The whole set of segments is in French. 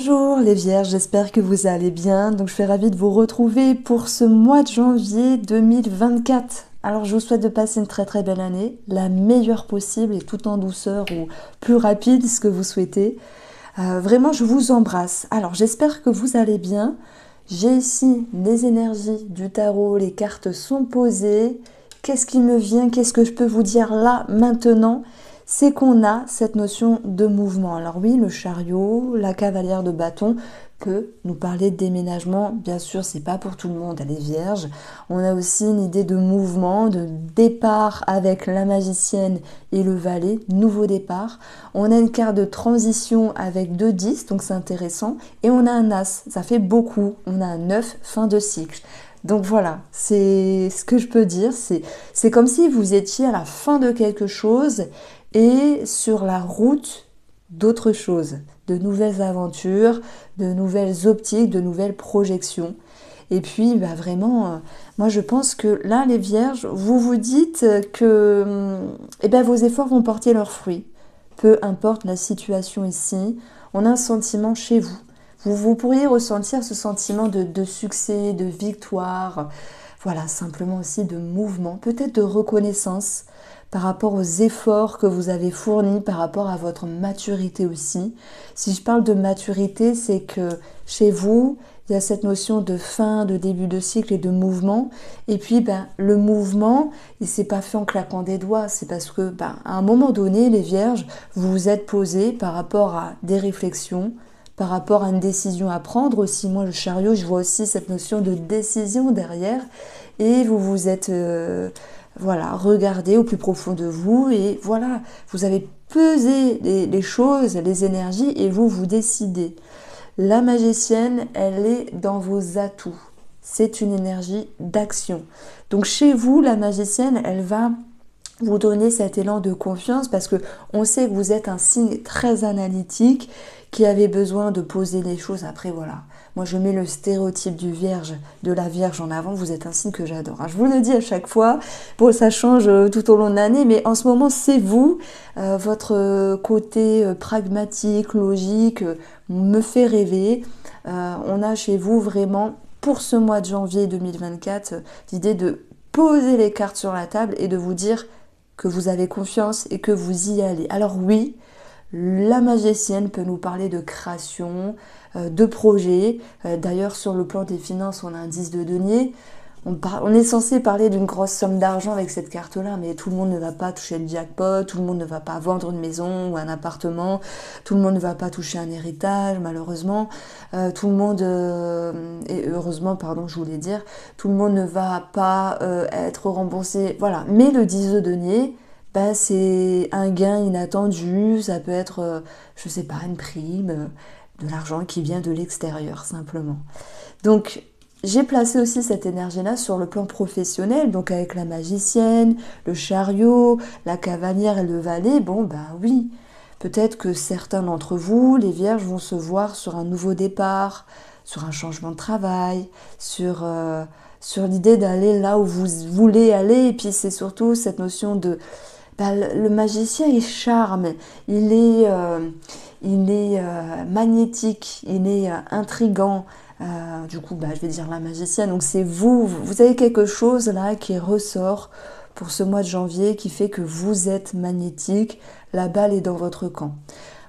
Bonjour les Vierges, j'espère que vous allez bien. Donc je suis ravie de vous retrouver pour ce mois de janvier 2024. Alors je vous souhaite de passer une très belle année, la meilleure possible et tout en douceur ou plus rapide, ce que vous souhaitez. Vraiment, je vous embrasse. Alors j'espère que vous allez bien. J'ai ici les énergies du tarot, les cartes sont posées. Qu'est-ce qui me vient? Qu'est-ce que je peux vous dire là, maintenant? C'est qu'on a cette notion de mouvement. Alors oui, le chariot, la cavalière de bâton peut nous parler de déménagement. Bien sûr, c'est pas pour tout le monde, elle est vierge. On a aussi une idée de mouvement, de départ avec la magicienne et le valet, nouveau départ. On a une carte de transition avec 2 10, donc c'est intéressant. Et on a un as, ça fait beaucoup. On a un 9, fin de cycle. Donc voilà, c'est ce que je peux dire. C'est comme si vous étiez à la fin de quelque chose et sur la route d'autres choses, de nouvelles aventures, de nouvelles optiques, de nouvelles projections. Et puis vraiment, moi je pense que là les vierges, vous vous dites que vos efforts vont porter leurs fruits. Peu importe la situation ici, on a un sentiment chez vous. Vous pourriez ressentir ce sentiment de succès, de victoire, voilà, simplement aussi de mouvement, peut-être de reconnaissance par rapport aux efforts que vous avez fournis, par rapport à votre maturité aussi. Si je parle de maturité, c'est que chez vous, il y a cette notion de fin, de début de cycle et de mouvement. Et puis, le mouvement, il ne s'est pas fait en claquant des doigts. C'est parce que, à un moment donné, les vierges, vous vous êtes posés par rapport à des réflexions, par rapport à une décision à prendre aussi. Moi, le chariot, je vois aussi cette notion de décision derrière. Et vous vous êtes... voilà, regardez au plus profond de vous et voilà, vous avez pesé les choses, les énergies et vous décidez. La magicienne, elle est dans vos atouts. C'est une énergie d'action. Donc chez vous, la magicienne, elle va vous donner cet élan de confiance parce que on sait que vous êtes un signe très analytique qui avait besoin de poser les choses. Après, voilà. Moi, je mets le stéréotype du vierge, de la vierge en avant. Vous êtes un signe que j'adore. Je vous le dis à chaque fois. Bon, ça change tout au long de l'année, mais en ce moment, c'est vous. Votre côté pragmatique, logique, me fait rêver. On a chez vous vraiment, pour ce mois de janvier 2024, l'idée de poser les cartes sur la table et de vous dire que vous avez confiance et que vous y allez. Alors oui, la magicienne peut nous parler de création, de projet. D'ailleurs, sur le plan des finances, on a un 10 de denier. On est censé parler d'une grosse somme d'argent avec cette carte-là, mais tout le monde ne va pas toucher le jackpot, tout le monde ne va pas vendre une maison ou un appartement, tout le monde ne va pas toucher un héritage, malheureusement. Tout le monde, et heureusement, pardon, je voulais dire, tout le monde ne va pas être remboursé. Voilà, mais le 10 de denier, c'est un gain inattendu, ça peut être, je sais pas, une prime, de l'argent qui vient de l'extérieur, simplement. Donc, j'ai placé aussi cette énergie-là sur le plan professionnel, donc avec la magicienne, le chariot, la cavalière et le valet. Bon, oui, peut-être que certains d'entre vous, les vierges, vont se voir sur un nouveau départ, sur un changement de travail, sur l'idée d'aller là où vous voulez aller. Et puis c'est surtout cette notion de... le magicien, il charme, il est magnétique, il est intriguant. Du coup, je vais dire la magicienne. Donc c'est vous avez quelque chose là qui ressort pour ce mois de janvier qui fait que vous êtes magnétique. La balle est dans votre camp.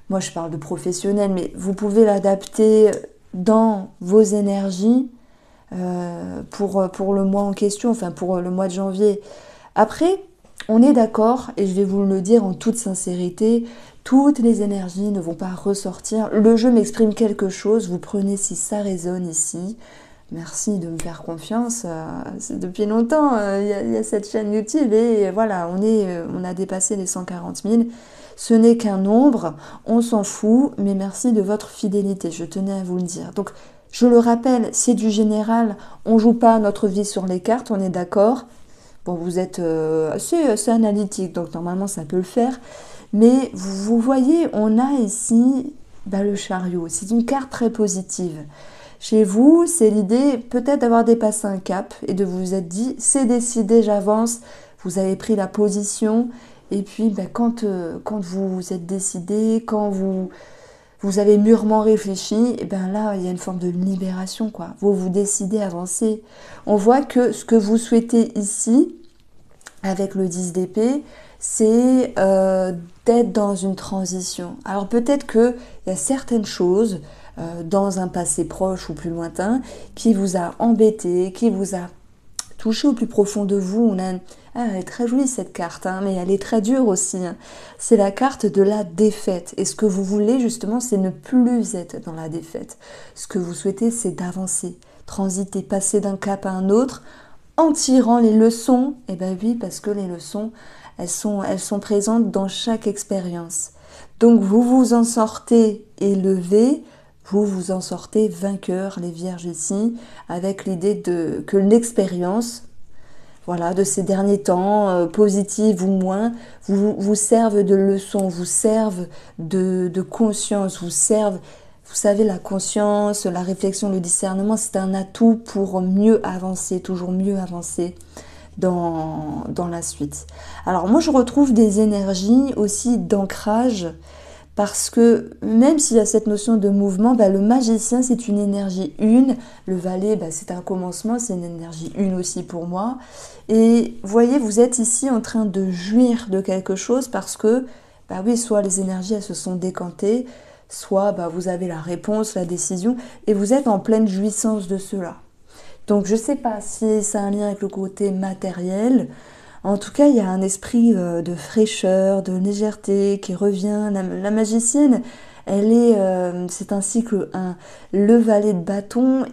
Moi, je parle de professionnel, mais vous pouvez l'adapter dans vos énergies pour le mois en question, enfin pour le mois de janvier. Après, on est d'accord, et je vais vous le dire en toute sincérité, toutes les énergies ne vont pas ressortir. Le jeu m'exprime quelque chose, vous prenez si ça résonne ici. Merci de me faire confiance. Depuis longtemps, il y a cette chaîne YouTube et voilà, on a dépassé les 140 000. Ce n'est qu'un nombre, on s'en fout, mais merci de votre fidélité, je tenais à vous le dire. Donc, je le rappelle, c'est du général, on ne joue pas notre vie sur les cartes, on est d'accord. Bon, vous êtes assez analytique, donc normalement ça peut le faire. Mais vous voyez, on a ici le chariot. C'est une carte très positive. Chez vous, c'est l'idée peut-être d'avoir dépassé un cap et de vous être dit, c'est décidé, j'avance. Vous avez pris la position. Et puis, quand vous êtes décidé, quand vous vous avez mûrement réfléchi, et bien là, il y a une forme de libération, quoi. Vous décidez d'avancer. On voit que ce que vous souhaitez ici, avec le 10 d'épée, c'est d'être dans une transition. Alors peut-être qu'il y a certaines choses dans un passé proche ou plus lointain qui vous a embêté, qui vous a touché au plus profond de vous. Ah, elle est très jolie cette carte, hein, mais elle est très dure aussi. Hein. C'est la carte de la défaite. Et ce que vous voulez justement, c'est ne plus être dans la défaite. Ce que vous souhaitez, c'est d'avancer, transiter, passer d'un cap à un autre, en tirant les leçons. Eh bien oui, parce que les leçons, elles sont présentes dans chaque expérience. Donc vous vous en sortez élevé, vous vous en sortez vainqueur, les vierges ici, avec l'idée que l'expérience, voilà, de ces derniers temps, positive ou moins, vous servent de leçon, vous servent de conscience, vous servent, vous savez, la conscience, la réflexion, le discernement, c'est un atout pour mieux avancer, toujours mieux avancer dans la suite. Alors moi, je retrouve des énergies aussi d'ancrage, parce que même s'il y a cette notion de mouvement, le magicien, c'est une énergie une. Le valet, c'est un commencement, c'est une énergie une aussi pour moi. Et vous voyez, vous êtes ici en train de jouir de quelque chose parce que, oui, soit les énergies, elles se sont décantées, soit vous avez la réponse, la décision, et vous êtes en pleine jouissance de cela. Donc je ne sais pas si ça a un lien avec le côté matériel. En tout cas, il y a un esprit de fraîcheur, de légèreté qui revient. La magicienne, c'est un cycle 1. Le valet de bâton,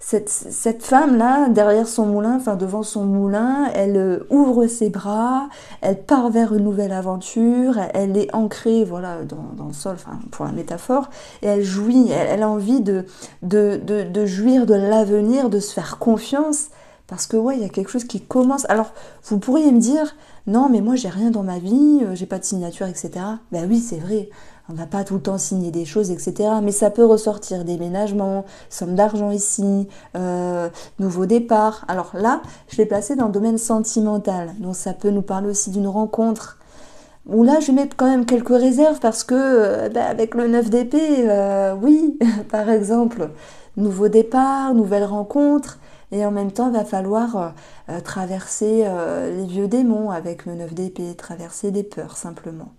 cette femme-là, derrière son moulin, enfin devant son moulin, elle ouvre ses bras, elle part vers une nouvelle aventure, elle est ancrée, voilà, dans le sol, enfin pour la métaphore, et elle jouit, elle a envie de jouir de l'avenir, de se faire confiance. Parce que ouais, il y a quelque chose qui commence. Alors, vous pourriez me dire, non, mais moi j'ai rien dans ma vie, j'ai pas de signature, etc. Ben oui, c'est vrai, on va pas tout le temps signer des choses, etc. Mais ça peut ressortir déménagement, somme d'argent ici, nouveau départ. Alors là, je l'ai placé dans le domaine sentimental. Donc ça peut nous parler aussi d'une rencontre. Où là, je vais mettre quand même quelques réserves parce que, avec le 9 d'épée, oui, par exemple, nouveau départ, nouvelle rencontre. Et en même temps, il va falloir traverser les vieux démons avec le 9 d'épée, traverser des peurs simplement.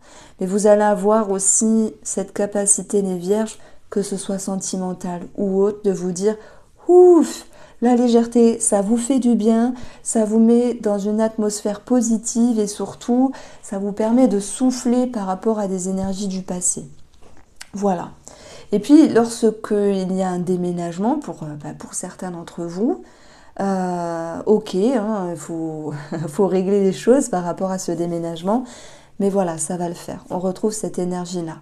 Mais vous allez avoir aussi cette capacité, les vierges, que ce soit sentimental ou autre, de vous dire « Ouf !» La légèreté, ça vous fait du bien, ça vous met dans une atmosphère positive et surtout, ça vous permet de souffler par rapport à des énergies du passé. Voilà. Et puis, lorsqu'il y a un déménagement, pour certains d'entre vous, ok, hein, il faut régler les choses par rapport à ce déménagement, mais voilà, ça va le faire. On retrouve cette énergie-là.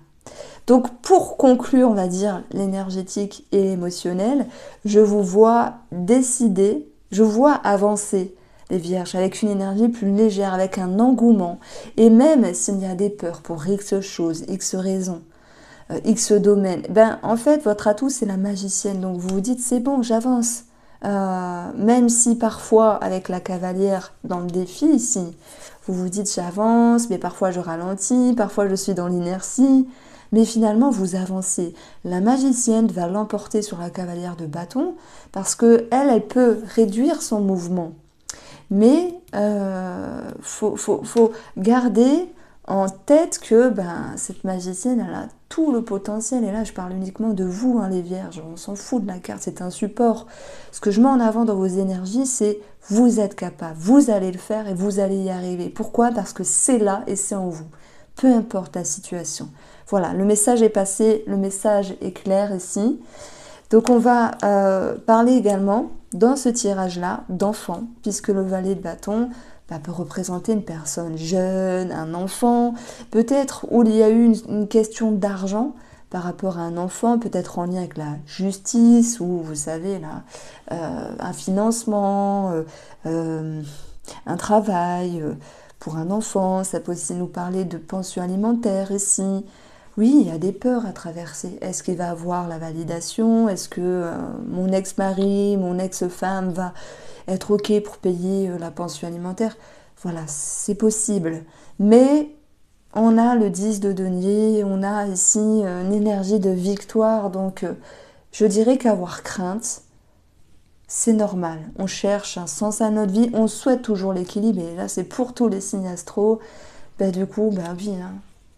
Donc, pour conclure, on va dire, l'énergétique et l'émotionnel, je vous vois décider, je vois avancer les vierges avec une énergie plus légère, avec un engouement. Et même s'il y a des peurs pour X choses, X raisons, X domaine, en fait, votre atout, c'est la magicienne. Donc, vous vous dites, c'est bon, j'avance. Même si parfois, avec la cavalière dans le défi ici, vous vous dites, j'avance, mais parfois je ralentis, parfois je suis dans l'inertie. Mais finalement, vous avancez. La magicienne va l'emporter sur la cavalière de bâton parce que elle peut réduire son mouvement. Mais faut garder en tête que cette magicienne, elle a tout le potentiel. Et là, je parle uniquement de vous, hein, les vierges. On s'en fout de la carte, c'est un support. Ce que je mets en avant dans vos énergies, c'est vous êtes capable, vous allez le faire et vous allez y arriver. Pourquoi? Parce que c'est là et c'est en vous. Peu importe la situation. Voilà, le message est passé, le message est clair ici. Donc on va parler également, dans ce tirage-là, d'enfants, puisque le valet de bâton peut représenter une personne jeune, un enfant, peut-être où il y a eu une question d'argent par rapport à un enfant, peut-être en lien avec la justice, ou vous savez, là, un financement, un travail pour un enfant, ça peut aussi nous parler de pension alimentaire ici. Oui, il y a des peurs à traverser. Est-ce qu'il va avoir la validation? Est-ce que mon ex-mari, mon ex-femme va être OK pour payer la pension alimentaire? Voilà, c'est possible. Mais On a le 10 de denier, on a ici une énergie de victoire, donc je dirais qu'avoir crainte, c'est normal. On cherche un sens à notre vie, on souhaite toujours l'équilibre, et là c'est pour tous les signes astro. Ben, du coup, ben oui, hein,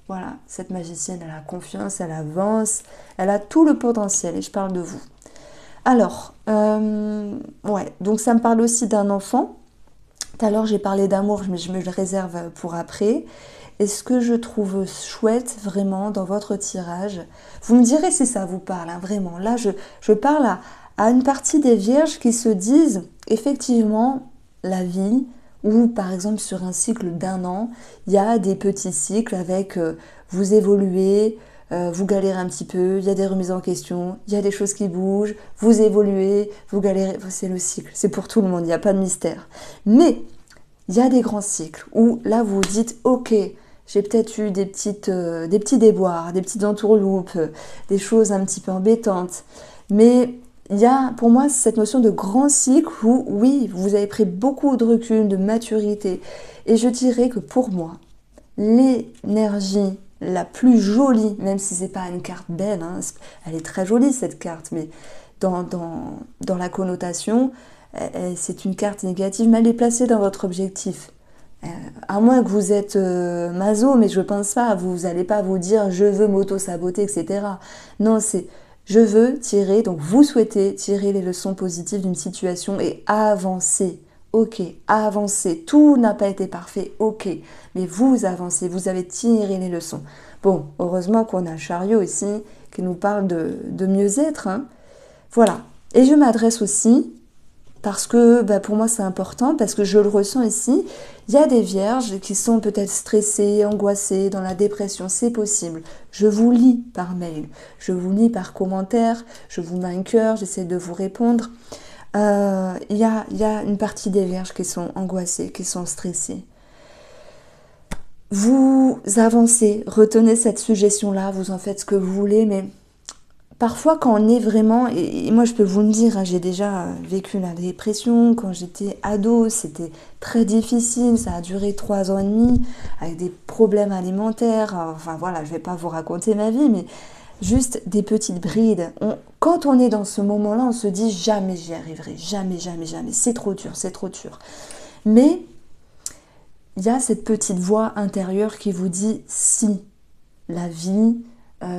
voilà, cette magicienne, elle a confiance, elle avance, elle a tout le potentiel, et je parle de vous. Alors, ouais, donc ça me parle aussi d'un enfant. Tout à l'heure, j'ai parlé d'amour, mais je me le réserve pour après. Et ce que je trouve chouette vraiment dans votre tirage, vous me direz si ça vous parle, hein, vraiment. Là, je parle à une partie des vierges qui se disent, effectivement, la vie, ou par exemple sur un cycle d'un an, il y a des petits cycles avec vous évoluez, vous galérez un petit peu, il y a des remises en question, il y a des choses qui bougent, vous évoluez, vous galérez, c'est le cycle, c'est pour tout le monde, il n'y a pas de mystère. Mais il y a des grands cycles où là vous vous dites ok, j'ai peut-être eu des petits déboires, des petites entourloupes, des choses un petit peu embêtantes, mais il y a pour moi cette notion de grand cycle où oui, vous avez pris beaucoup de recul, de maturité, et je dirais que pour moi, l'énergie la plus jolie, même si c'est pas une carte belle, hein, elle est très jolie cette carte, mais dans la connotation, c'est une carte négative, mais elle est placée dans votre objectif. À moins que vous êtes maso, mais je pense pas, vous n'allez pas vous dire je veux m'auto-saboter, etc. Non, c'est je veux tirer, donc vous souhaitez tirer les leçons positives d'une situation et avancer. Ok, avancer. Tout n'a pas été parfait, ok. Mais vous avancez, vous avez tiré les leçons. Bon, heureusement qu'on a le chariot ici qui nous parle de mieux-être. Hein. Voilà. Et je m'adresse aussi, parce que bah, pour moi c'est important, parce que je le ressens ici, il y a des vierges qui sont peut-être stressées, angoissées, dans la dépression, c'est possible. Je vous lis par mail, je vous lis par commentaire, je vous mets un cœur, j'essaie de vous répondre. Il y a une partie des vierges qui sont angoissées, qui sont stressées. Vous avancez, retenez cette suggestion-là, vous en faites ce que vous voulez, mais parfois quand on est vraiment, et moi je peux vous le dire, hein, j'ai déjà vécu la dépression, quand j'étais ado, c'était très difficile, ça a duré 3 ans et demi, avec des problèmes alimentaires, enfin voilà, je vais pas vous raconter ma vie, mais juste des petites brides. Quand on est dans ce moment-là, on se dit jamais j'y arriverai, jamais, jamais, jamais, c'est trop dur, c'est trop dur. Mais il y a cette petite voix intérieure qui vous dit si la vie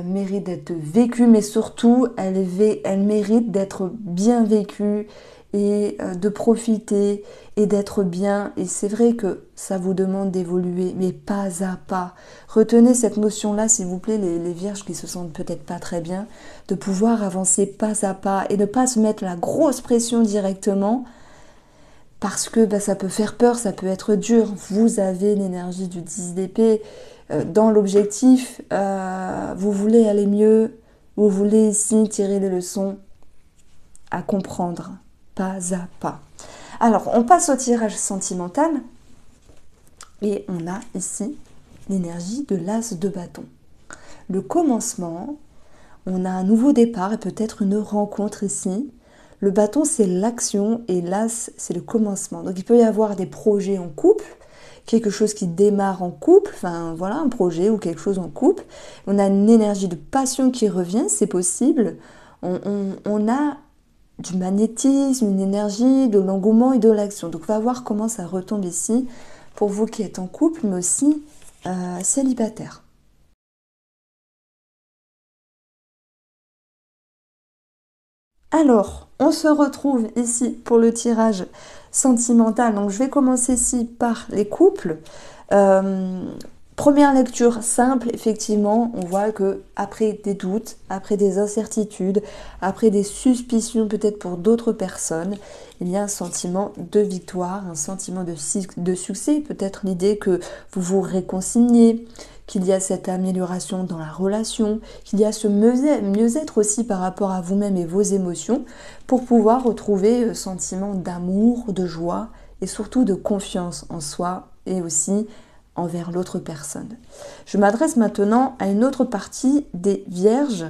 mérite d'être vécue, mais surtout elle mérite d'être bien vécue et de profiter et d'être bien. Et c'est vrai que ça vous demande d'évoluer, mais pas à pas. Retenez cette notion-là, s'il vous plaît, les vierges qui se sentent peut-être pas très bien, de pouvoir avancer pas à pas et ne pas se mettre la grosse pression directement, parce que bah, ça peut faire peur, ça peut être dur. Vous avez l'énergie du 10 d'épée dans l'objectif, vous voulez aller mieux, vous voulez ici tirer les leçons à comprendre, pas à pas. Alors, on passe au tirage sentimental et on a ici l'énergie de l'as de bâton. Le commencement, on a un nouveau départ et peut-être une rencontre ici. Le bâton, c'est l'action et l'as, c'est le commencement. Donc, il peut y avoir des projets en couple, quelque chose qui démarre en couple, enfin voilà, un projet ou quelque chose en couple. On a une énergie de passion qui revient, c'est possible. On a du magnétisme, une énergie, de l'engouement et de l'action. Donc, on va voir comment ça retombe ici pour vous qui êtes en couple, mais aussi célibataire. Alors, on se retrouve ici pour le tirage sentimental. Donc, je vais commencer ici par les couples. Première lecture simple, effectivement, on voit que après des doutes, après des incertitudes, après des suspicions peut-être pour d'autres personnes, il y a un sentiment de victoire, un sentiment de succès, peut-être l'idée que vous vous réconciliez, qu'il y a cette amélioration dans la relation, qu'il y a ce mieux-être aussi par rapport à vous-même et vos émotions, pour pouvoir retrouver sentiment d'amour, de joie et surtout de confiance en soi et aussi envers l'autre personne. Je m'adresse maintenant à une autre partie des vierges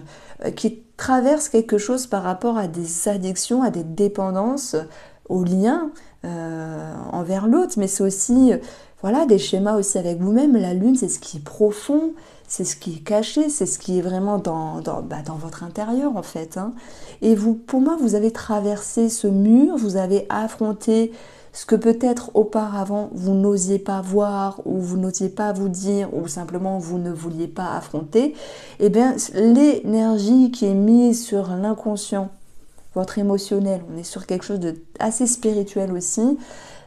qui traversent quelque chose par rapport à des addictions, à des dépendances, aux liens envers l'autre, mais c'est aussi Voilà, des schémas aussi avec vous-même. La lune, c'est ce qui est profond, c'est ce qui est caché, c'est ce qui est vraiment dans votre intérieur en fait, hein. Et vous, pour moi, vous avez traversé ce mur, vous avez affronté ce que peut-être auparavant vous n'osiez pas voir ou vous n'osiez pas vous dire ou simplement vous ne vouliez pas affronter. Eh bien, l'énergie qui est mise sur l'inconscient, votre émotionnel, on est sur quelque chose de assez spirituel aussi,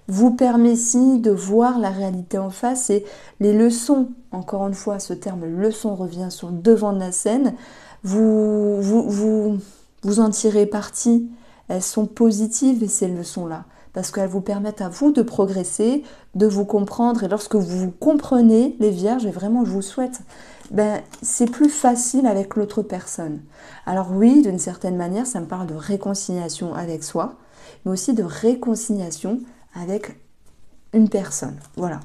vous permet ici de voir la réalité en face et les leçons, encore une fois, ce terme leçon revient sur le devant de la scène, vous en tirez parti. Elles sont positives, ces leçons-là, parce qu'elles vous permettent à vous de progresser, de vous comprendre. Et lorsque vous vous comprenez, les vierges, et vraiment je vous souhaite, c'est plus facile avec l'autre personne. Alors oui, d'une certaine manière, ça me parle de réconciliation avec soi, mais aussi de réconciliation avec une personne. Voilà.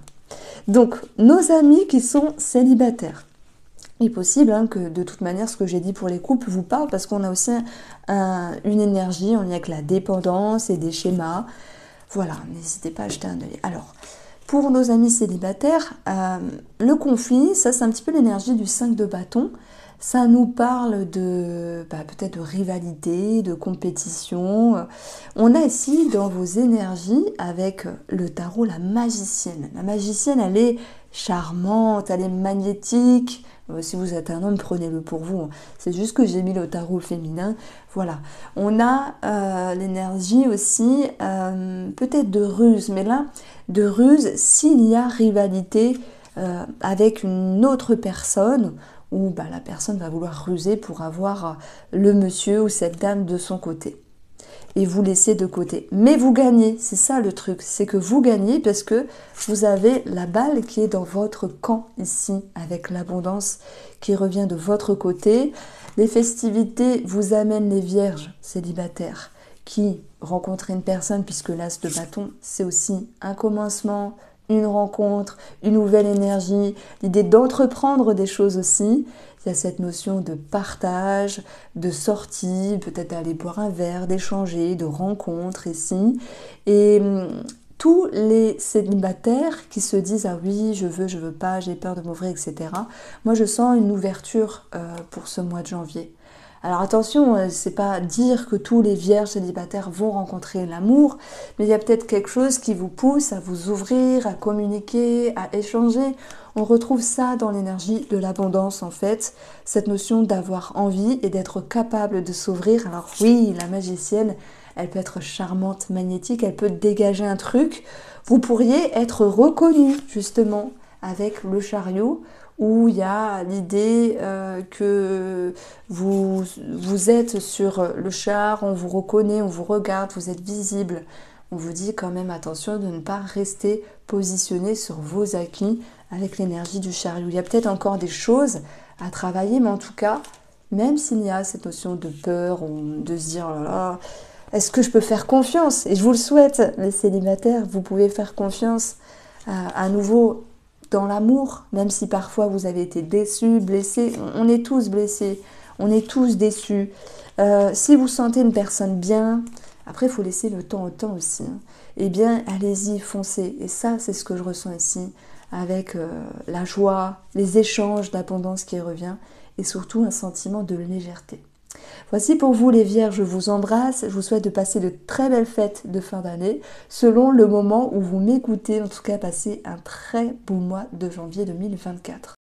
Donc, nos amis qui sont célibataires. Il est possible que de toute manière, ce que j'ai dit pour les couples vous parle parce qu'on a aussi une énergie en lien avec la dépendance et des schémas. Voilà, n'hésitez pas à jeter un œil. Alors, pour nos amis célibataires, le conflit, ça c'est un petit peu l'énergie du 5 de bâton. Ça nous parle de peut-être de rivalité, de compétition. On a ici dans vos énergies avec le tarot la magicienne. La magicienne, elle est charmante, elle est magnétique. Si vous êtes un homme, prenez-le pour vous. C'est juste que j'ai mis le tarot féminin. Voilà. On a l'énergie aussi peut-être de ruse. Mais là, de ruse, s'il y a rivalité avec une autre personne, où la personne va vouloir ruser pour avoir le monsieur ou cette dame de son côté. Et vous laissez de côté. Mais vous gagnez, c'est ça le truc, c'est que vous gagnez parce que vous avez la balle qui est dans votre camp ici, avec l'abondance qui revient de votre côté. Les festivités vous amènent les vierges célibataires qui rencontrent une personne, puisque l'as de bâton, c'est aussi un commencement, une rencontre, une nouvelle énergie, l'idée d'entreprendre des choses aussi. Il y a cette notion de partage, de sortie, peut-être d'aller boire un verre, d'échanger, de rencontre ici. Et tous les célibataires qui se disent « Ah oui, je veux pas, j'ai peur de m'ouvrir, etc. » Moi, je sens une ouverture pour ce mois de janvier. Alors attention, c'est pas dire que tous les vierges célibataires vont rencontrer l'amour, mais il y a peut-être quelque chose qui vous pousse à vous ouvrir, à communiquer, à échanger. On retrouve ça dans l'énergie de l'abondance en fait, cette notion d'avoir envie et d'être capable de s'ouvrir. Alors oui, la magicienne, elle peut être charmante, magnétique, elle peut dégager un truc. Vous pourriez être reconnu justement avec le chariot, où il y a l'idée que vous êtes sur le char, on vous reconnaît, on vous regarde, vous êtes visible. On vous dit quand même attention de ne pas rester positionné sur vos acquis avec l'énergie du chariot. Il y a peut-être encore des choses à travailler, mais en tout cas, même s'il y a cette notion de peur, ou de se dire, oh là là, est-ce que je peux faire confiance? Et je vous le souhaite, les célibataires, vous pouvez faire confiance à nouveau dans l'amour, même si parfois vous avez été déçus, blessés. On est tous blessés, on est tous déçus. Si vous sentez une personne bien, après il faut laisser le temps au temps aussi. Eh bien, allez-y, foncez. Et ça, c'est ce que je ressens ici, avec la joie, les échanges d'abondance qui revient, et surtout un sentiment de légèreté. Voici pour vous les vierges, je vous embrasse, je vous souhaite de passer de très belles fêtes de fin d'année, selon le moment où vous m'écoutez, en tout cas passez un très beau mois de janvier 2024.